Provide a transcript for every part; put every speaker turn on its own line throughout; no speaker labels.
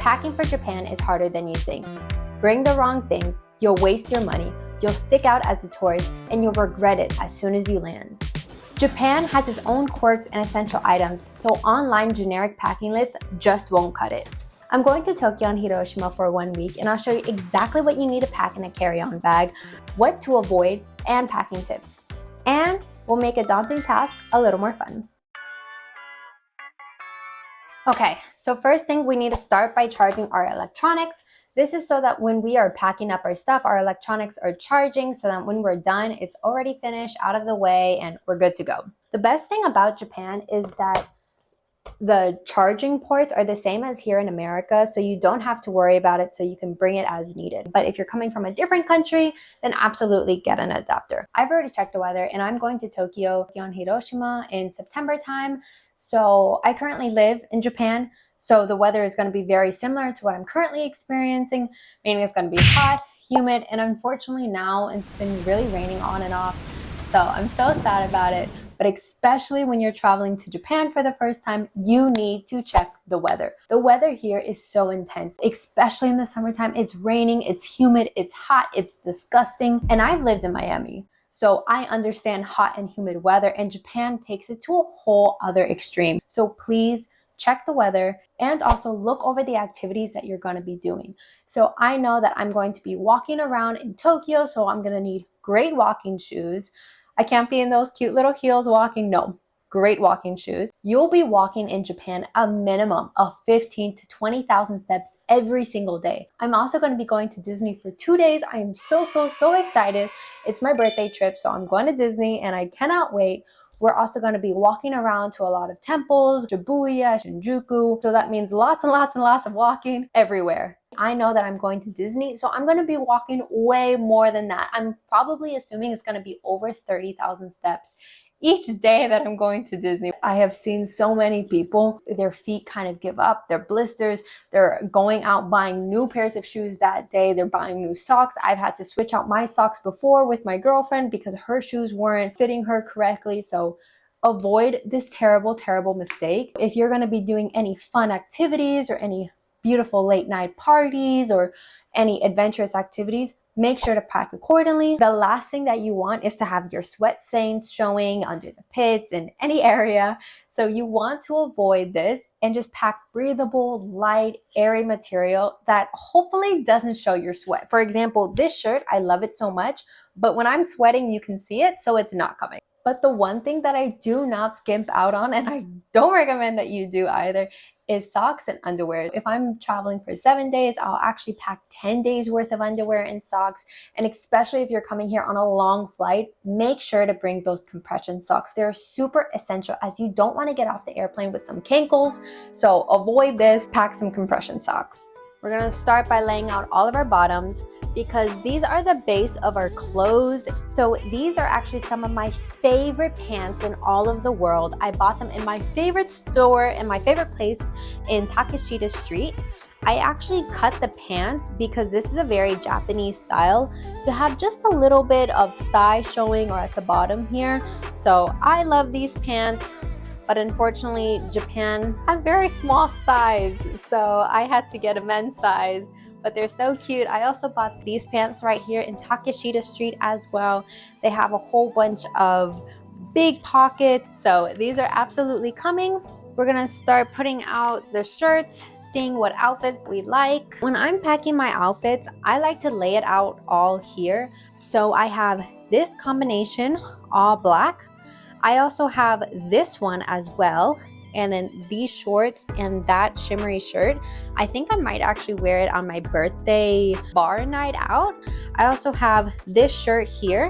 Packing for Japan is harder than you think. Bring the wrong things, you'll waste your money, you'll stick out as a tourist, and you'll regret it as soon as you land. Japan has its own quirks and essential items, so online generic packing lists just won't cut it. I'm going to Tokyo and Hiroshima for 1 week, and I'll show you exactly what you need to pack in a carry-on bag, what to avoid, and packing tips. And we'll make a daunting task a little more fun. Okay, so first thing, we need to start by charging our electronics. This is so that when we are packing up our stuff, our electronics are charging so that when we're done, it's already finished, out of the way, and we're good to go. The best thing about Japan is that the charging ports are the same as here in America, so you don't have to worry about it, so you can bring it as needed. But if you're coming from a different country, then absolutely get an adapter. I've already checked the weather, and I'm going to Tokyo and Hiroshima in September time. So I currently live in Japan, so the weather is going to be very similar to what I'm currently experiencing, meaning it's going to be hot, humid, and unfortunately now it's been really raining on and off. So I'm so sad about it. But especially when you're traveling to Japan for the first time, you need to check the weather. The weather here is so intense, especially in the summertime. It's raining, it's humid, it's hot, it's disgusting. And I've lived in Miami, so I understand hot and humid weather, and Japan takes it to a whole other extreme. So please check the weather and also look over the activities that you're going to be doing. So I know that I'm going to be walking around in Tokyo, so I'm going to need great walking shoes. I can't be in those cute little heels walking. No, great walking shoes. You'll be walking in Japan a minimum of 15 to 20,000 steps every single day. I'm also going to be going to Disney for 2 days. I am so excited. It's my birthday trip, so I'm going to Disney and I cannot wait. We're also going to be walking around to a lot of temples, Shibuya, Shinjuku. So that means lots and lots of walking everywhere. I know that I'm going to Disney, so I'm going to be walking way more than that. I'm probably assuming it's going to be over 30,000 steps each day that I'm going to Disney. I have seen so many people, their feet kind of give up, their blisters, they're going out buying new pairs of shoes that day, they're buying new socks. I've had to switch out my socks before with my girlfriend because her shoes weren't fitting her correctly. So avoid this terrible mistake. If you're going to be doing any fun activities or any beautiful late night parties or any adventurous activities, make sure to pack accordingly. The last thing that you want is to have your sweat stains showing under the pits in any area. So you want to avoid this and just pack breathable, light, airy material that hopefully doesn't show your sweat. For example, this shirt, I love it so much, but when I'm sweating, you can see it, so it's not coming. But the one thing that I do not skimp out on, and I don't recommend that you do either, is socks and underwear. If I'm traveling for 7 days, I'll actually pack 10 days worth of underwear and socks. And especially if you're coming here on a long flight, make sure to bring those compression socks. They're super essential as you don't want to get off the airplane with some kinkles. So avoid this, pack some compression socks. We're gonna start by laying out all of our bottoms because these are the base of our clothes. So these are actually some of my favorite pants in all of the world. I bought them in my favorite store and my favorite place in Takeshita Street. I actually cut the pants because this is a very Japanese style to have just a little bit of thigh showing or at the bottom here. So I love these pants. But unfortunately, Japan has very small thighs, so I had to get a men's size, but they're so cute. I also bought these pants right here in Takeshita Street as well. They have a whole bunch of big pockets, so these are absolutely coming. We're gonna start putting out the shirts, seeing what outfits we like. When I'm packing my outfits, I like to lay it out all here. So I have this combination, all black. I also have this one as well, and then these shorts and that shimmery shirt. I think I might actually wear it on my birthday bar night out. I also have this shirt here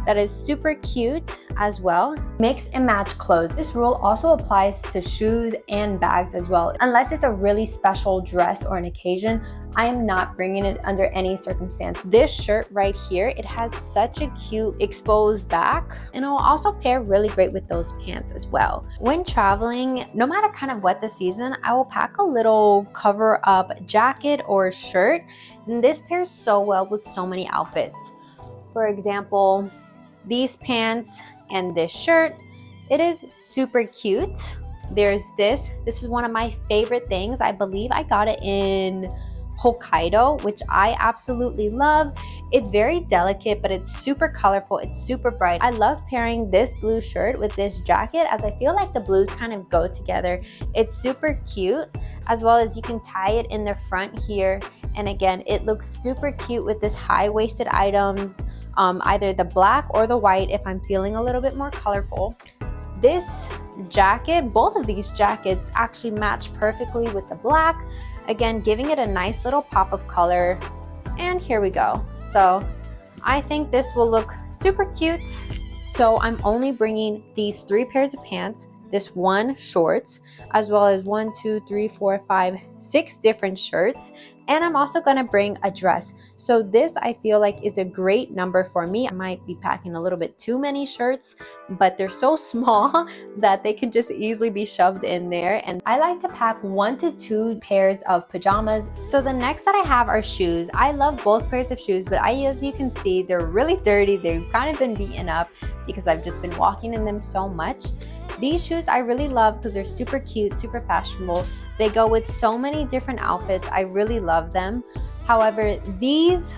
that is super cute as well. Mix and match clothes. This rule also applies to shoes and bags as well. Unless it's a really special dress or an occasion, I am not bringing it under any circumstance. This shirt right here, it has such a cute exposed back, and it will also pair really great with those pants as well. When traveling, no matter kind of what the season, I will pack a little cover up jacket or shirt, and this pairs so well with so many outfits. For example, these pants and this shirt, it is super cute. There's this. This is one of my favorite things. I believe I got it in Hokkaido, which I absolutely love. It's very delicate, but it's super colorful. It's super bright. I love pairing this blue shirt with this jacket as I feel like the blues kind of go together. It's super cute, as well as you can tie it in the front here. And again, it looks super cute with this high-waisted items, either the black or the white if I'm feeling a little bit more colorful. This jacket, both of these jackets actually match perfectly with the black. Again, giving it a nice little pop of color. And here we go. So I think this will look super cute. So I'm only bringing these 3 pairs of pants, this one shorts, as well as 1, 2, 3, 4, 5, 6 different shirts. And I'm also gonna bring a dress. So this I feel like is a great number for me. I might be packing a little bit too many shirts, but they're so small that they can just easily be shoved in there. And I like to pack 1 to 2 pairs of pajamas. So the next that I have are shoes. I love both pairs of shoes, but as you can see, they're really dirty. They've kind of been beaten up because I've just been walking in them so much. These shoes I really love because they're super cute, super fashionable. They go with so many different outfits. I really love them. However, these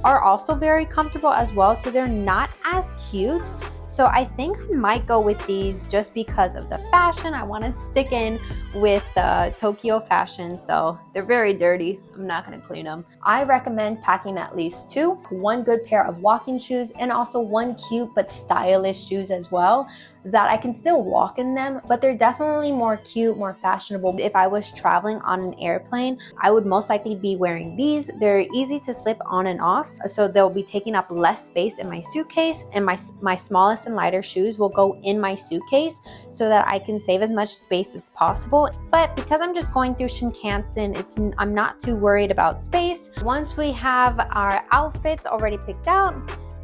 are also very comfortable as well, so they're not as cute. So I think I might go with these just because of the fashion. I want to stick in with the Tokyo fashion, so they're very dirty. I'm not going to clean them. I recommend packing at least 2, 1 good pair of walking shoes and also 1 cute but stylish shoes as well, that I can still walk in them, but they're definitely more cute, more fashionable. If I was traveling on an airplane, I would most likely be wearing these. They're easy to slip on and off, so they'll be taking up less space in my suitcase, and my smallest and lighter shoes will go in my suitcase so that I can save as much space as possible. But because I'm just going through Shinkansen, I'm not too worried about space. Once we have our outfits already picked out,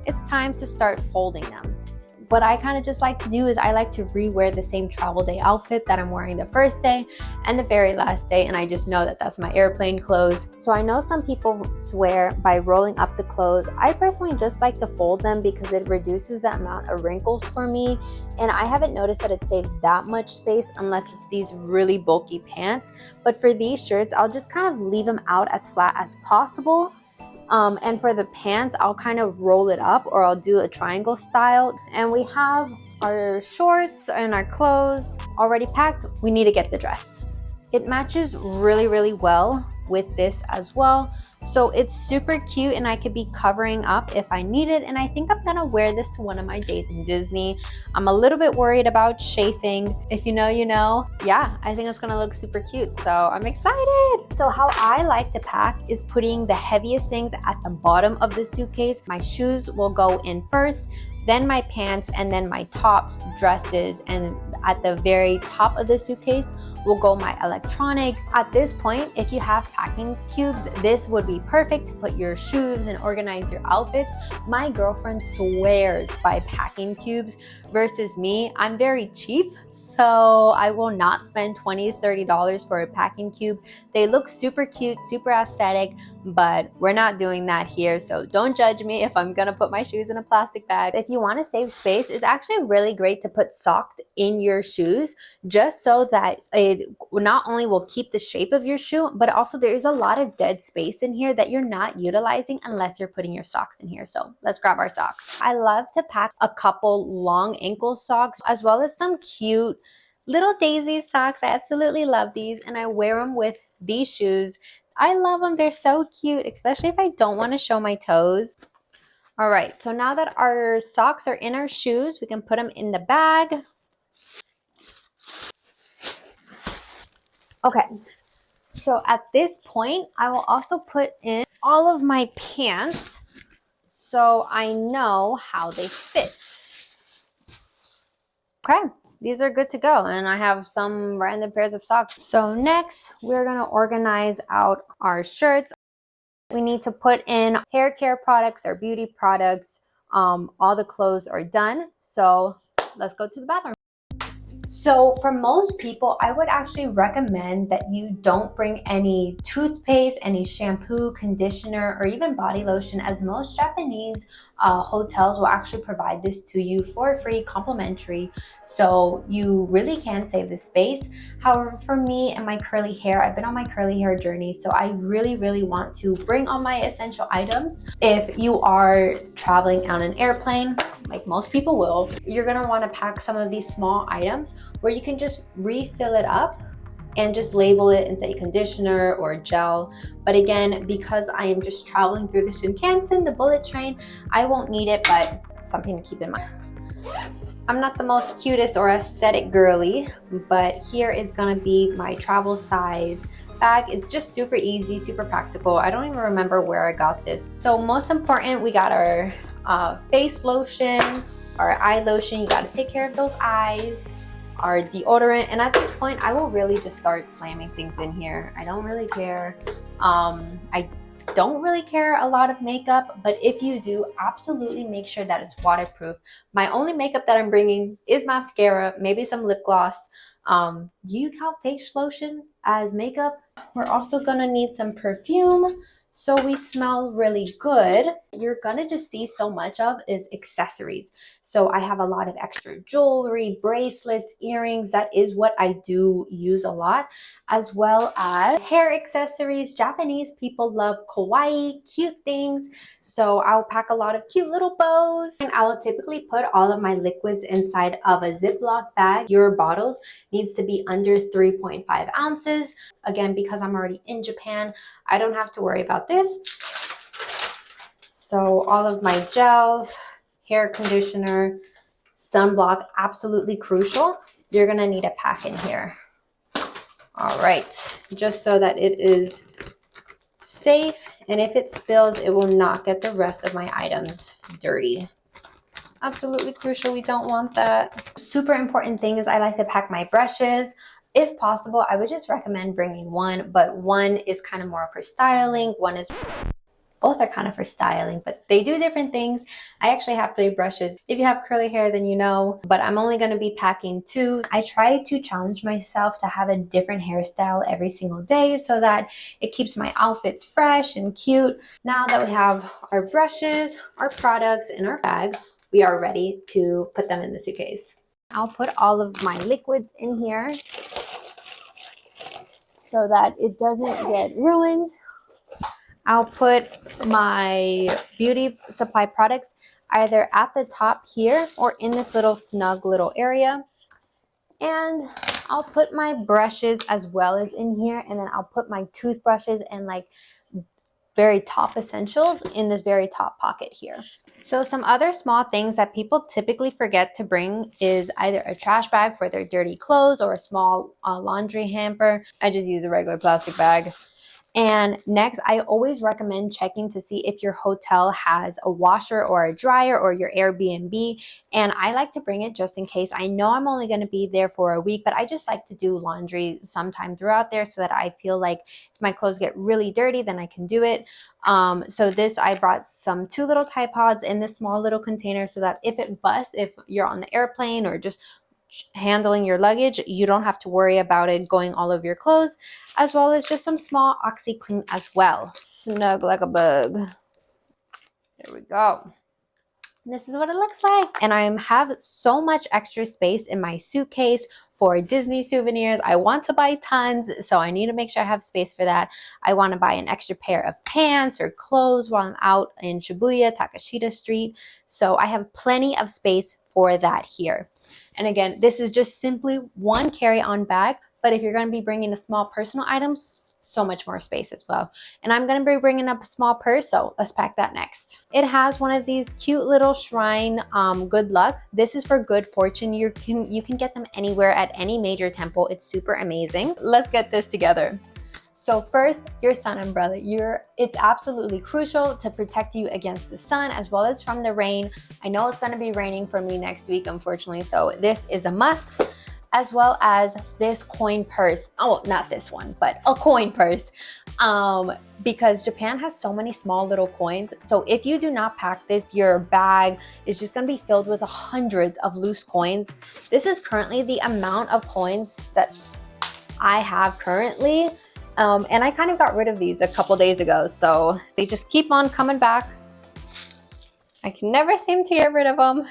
it's time to start folding them. What I kind of just like to do is I like to rewear the same travel day outfit that I'm wearing the first day and the very last day, and I just know that that's my airplane clothes. So I know some people swear by rolling up the clothes. I personally just like to fold them because it reduces the amount of wrinkles for me, and I haven't noticed that it saves that much space unless it's these really bulky pants. But for these shirts, I'll just kind of leave them out as flat as possible. And for the pants, I'll kind of roll it up, or I'll do a triangle style. And we have our shorts and our clothes already packed. We need to get the dress. It matches really, really well with this as well. So it's super cute, and I could be covering up if I need it. And I think I'm gonna wear this to one of my days in Disney. I'm a little bit worried about chafing. If you know, you know. Yeah, I think it's gonna look super cute, so I'm excited. So how I like to pack is putting the heaviest things at the bottom of the suitcase. My shoes will go in first, then my pants, and then my tops, dresses, and at the very top of the suitcase will go my electronics. At this point, if you have packing cubes, this would be perfect to put your shoes and organize your outfits. My girlfriend swears by packing cubes versus me. I'm very cheap, so I will not spend $20 to $30 for a packing cube. They look super cute, super aesthetic, but we're not doing that here, so don't judge me if I'm gonna put my shoes in a plastic bag. If you want to save space, it's actually really great to put socks in your shoes, just so that it not only will keep the shape of your shoe, but also there is a lot of dead space in here that you're not utilizing unless you're putting your socks in here. So let's grab our socks. I love to pack a couple long ankle socks as well as some cute little daisy socks. I absolutely love these, and I wear them with these shoes. I love them. They're so cute, especially if I don't want to show my toes. All right, so now that our socks are in our shoes, we can put them in the bag. Okay, so at this point, I will also put in all of my pants so I know how they fit. Okay, these are good to go, and I have some random pairs of socks. So next, we're gonna organize out our shirts. We need to put in hair care products or beauty products. All the clothes are done, so let's go to the bathroom. So for most people, I would actually recommend that you don't bring any toothpaste, any shampoo, conditioner, or even body lotion, as most Japanese hotels will actually provide this to you for free, complimentary. So you really can save the space. However, for me and my curly hair, I've been on my curly hair journey, so I really want to bring all my essential items. If you are traveling on an airplane, like most people will, you're gonna wanna pack some of these small items where you can just refill it up and just label it and say conditioner or gel. But again, because I am just traveling through the Shinkansen, the bullet train, I won't need it, but something to keep in mind. I'm not the most cutest or aesthetic girly, but here is gonna be my travel size bag. It's just super easy, super practical. I don't even remember where I got this. So most important, we got our face lotion, our eye lotion. You gotta take care of those eyes, our deodorant, and at this point, I will really just start slamming things in here. I don't really care. I don't really care a lot of makeup, but if you do, absolutely make sure that it's waterproof. My only makeup that I'm bringing is mascara, maybe some lip gloss. Do you count face lotion as makeup? We're also gonna need some perfume so we smell really good. You're gonna just see so much of is accessories. So I have a lot of extra jewelry, bracelets, earrings. That is what I do use a lot, as well as hair accessories. Japanese people love kawaii, cute things. So I'll pack a lot of cute little bows, and I will typically put all of my liquids inside of a Ziploc bag. Your bottles needs to be under 3.5 ounces. Again, because I'm already in Japan, I don't have to worry about this. So all of my gels, hair conditioner, sunblock, absolutely crucial. You're gonna need a pack in here. All right, just so that it is safe, and if it spills, it will not get the rest of my items dirty. Absolutely crucial, we don't want that. Super important thing is I like to pack my brushes. If possible, I would just recommend bringing one, but one is kind of more for styling, both are kind of for styling, but they do different things. I actually have 3 brushes. If you have curly hair, then you know, but I'm only gonna be packing 2. I try to challenge myself to have a different hairstyle every single day so that it keeps my outfits fresh and cute. Now that we have our brushes, our products in our bag, we are ready to put them in the suitcase. I'll put all of my liquids in here so that it doesn't get ruined. I'll put my beauty supply products either at the top here or in this little snug little area. And I'll put my brushes as well as in here, and then I'll put my toothbrushes and like very top essentials in this very top pocket here. So some other small things that people typically forget to bring is either a trash bag for their dirty clothes or a small laundry hamper. I just use a regular plastic bag. And next, I always recommend checking to see if your hotel has a washer or a dryer or your Airbnb. And I like to bring it just in case. I know I'm only going to be there for a week, but I just like to do laundry sometime throughout there so that I feel like if my clothes get really dirty, then I can do it. So this, I brought some 2 little Tide Pods in this small little container so that if it busts, if you're on the airplane or just handling your luggage, you don't have to worry about it going all over your clothes, as well as just some small OxyClean as well. Snug like a bug. There we go. This is what it looks like. And I have so much extra space in my suitcase for Disney souvenirs. I want to buy tons, so I need to make sure I have space for that. I want to buy an extra pair of pants or clothes while I'm out in Shibuya, Takashita Street. So I have plenty of space for that here. And again, this is just simply one carry-on bag, but if you're going to be bringing a small personal items, so much more space as well. And I'm going to be bringing up a small purse, so let's pack that next. It has one of these cute little shrine good luck. This is for good fortune. You can get them anywhere at any major temple. It's super amazing. Let's get this together. So first, your sun umbrella. It's absolutely crucial to protect you against the sun as well as from the rain. I know it's going to be raining for me next week, unfortunately, so this is a must. as well as this coin purse. Oh, not this one, but a coin purse. Because Japan has so many small little coins. So if you do not pack this, your bag is just gonna be filled with hundreds of loose coins. This is currently the amount of coins that I have currently. And I kind of got rid of these a couple days ago. So they just keep on coming back. I can never seem to get rid of them.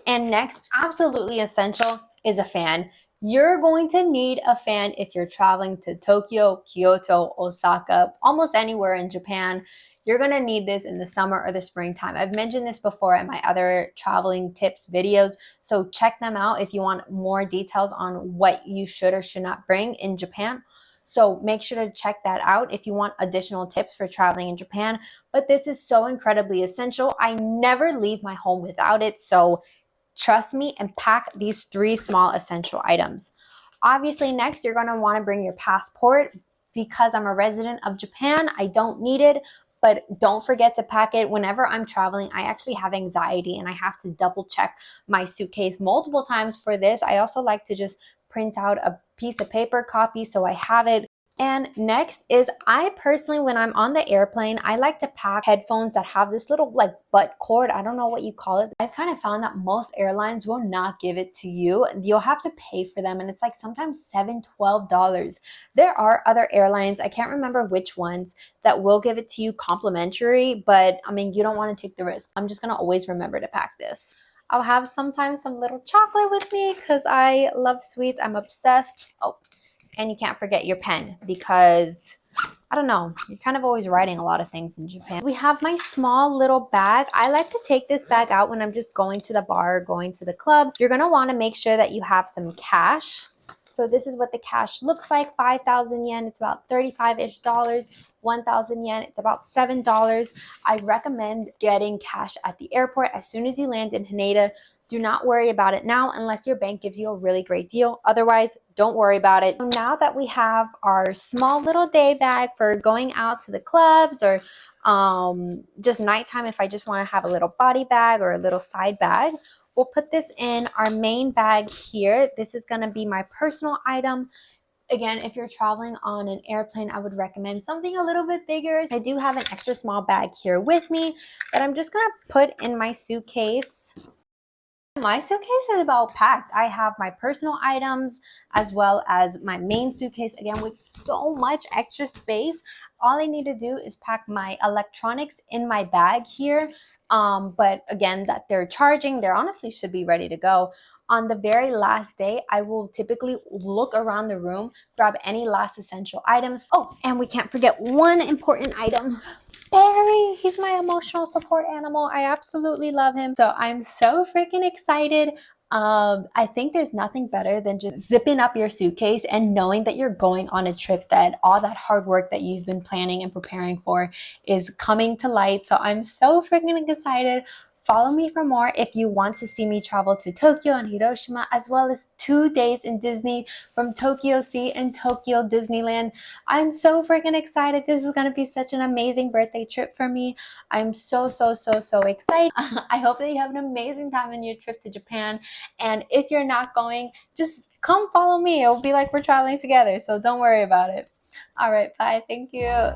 And next, absolutely essential, is a fan. You're going to need a fan if you're traveling to Tokyo, Kyoto, Osaka, almost anywhere in Japan. You're gonna need this in the summer or the springtime. I've mentioned this before in my other traveling tips videos, so check them out if you want more details on what you should or should not bring in Japan. So make sure to check that out if you want additional tips for traveling in Japan. But this is so incredibly essential. I never leave my home without it, so trust me and pack these 3 small essential items. Obviously, next, you're gonna wanna bring your passport. Because I'm a resident of Japan, I don't need it, but don't forget to pack it. Whenever I'm traveling, I actually have anxiety and I have to double check my suitcase multiple times for this. I also like to just print out a piece of paper copy so I have it. And next is, I personally, when I'm on the airplane, I like to pack headphones that have this little like butt cord. I don't know what you call it. I've kind of found that most airlines will not give it to you. You'll have to pay for them, and it's like sometimes $7, $12. There are other airlines, I can't remember which ones, that will give it to you complimentary, but I mean, you don't want to take the risk. I'm just gonna always remember to pack this. I'll have sometimes some little chocolate with me because I love sweets. I'm obsessed. Oh, and you can't forget your pen because, I don't know, you're kind of always writing a lot of things in Japan. We have my small little bag. I like to take this bag out when I'm just going to the bar or going to the club. You're going to want to make sure that you have some cash. So this is what the cash looks like. 5,000 yen, it's about 35-ish dollars. 1,000 yen, it's about $7. I recommend getting cash at the airport as soon as you land in Haneda. Do not worry about it now unless your bank gives you a really great deal. Otherwise, don't worry about it. So now that we have our small little day bag for going out to the clubs or just nighttime, if I just want to have a little body bag or a little side bag, we'll put this in our main bag here. This is going to be my personal item. Again, if you're traveling on an airplane, I would recommend something a little bit bigger. I do have an extra small bag here with me that I'm just going to put in my suitcase. My suitcase is about packed. I have my personal items as well as my main suitcase, again, with so much extra space. All I need to do is pack my electronics in my bag here. But again, that they're charging, they honestly should be ready to go. On the very last day, I will typically look around the room, grab any last essential items. Oh, and we can't forget one important item. Barry, he's my emotional support animal. I absolutely love him. So I'm so freaking excited. I think there's nothing better than just zipping up your suitcase and knowing that you're going on a trip, that all that hard work that you've been planning and preparing for is coming to light. So I'm so freaking excited. Follow me for more if you want to see me travel to Tokyo and Hiroshima, as well as 2 days in Disney from Tokyo Sea and Tokyo Disneyland. I'm so freaking excited. This is going to be such an amazing birthday trip for me. I'm so excited. I hope that you have an amazing time in your trip to Japan. And if you're not going, just come follow me. It'll be like we're traveling together. So don't worry about it. All right, bye. Thank you.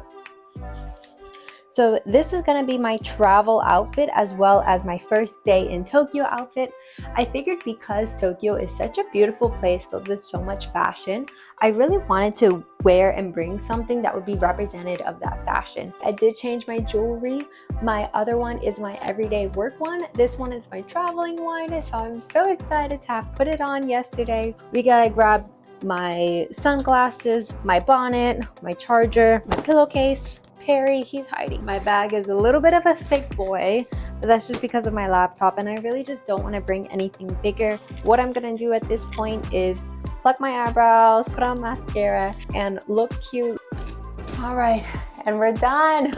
So this is going to be my travel outfit as well as my first day in Tokyo outfit. I figured because Tokyo is such a beautiful place filled with so much fashion, I really wanted to wear and bring something that would be representative of that fashion. I did change my jewelry. My other one is my everyday work one. This one is my traveling one. So I'm so excited to have put it on yesterday. We gotta grab my sunglasses, my bonnet, my charger, my pillowcase. Perry, he's hiding. My bag is a little bit of a thick boy, but that's just because of my laptop, and I really just don't want to bring anything bigger. What I'm gonna do at this point is pluck my eyebrows, put on mascara, and look cute. All right, and we're done.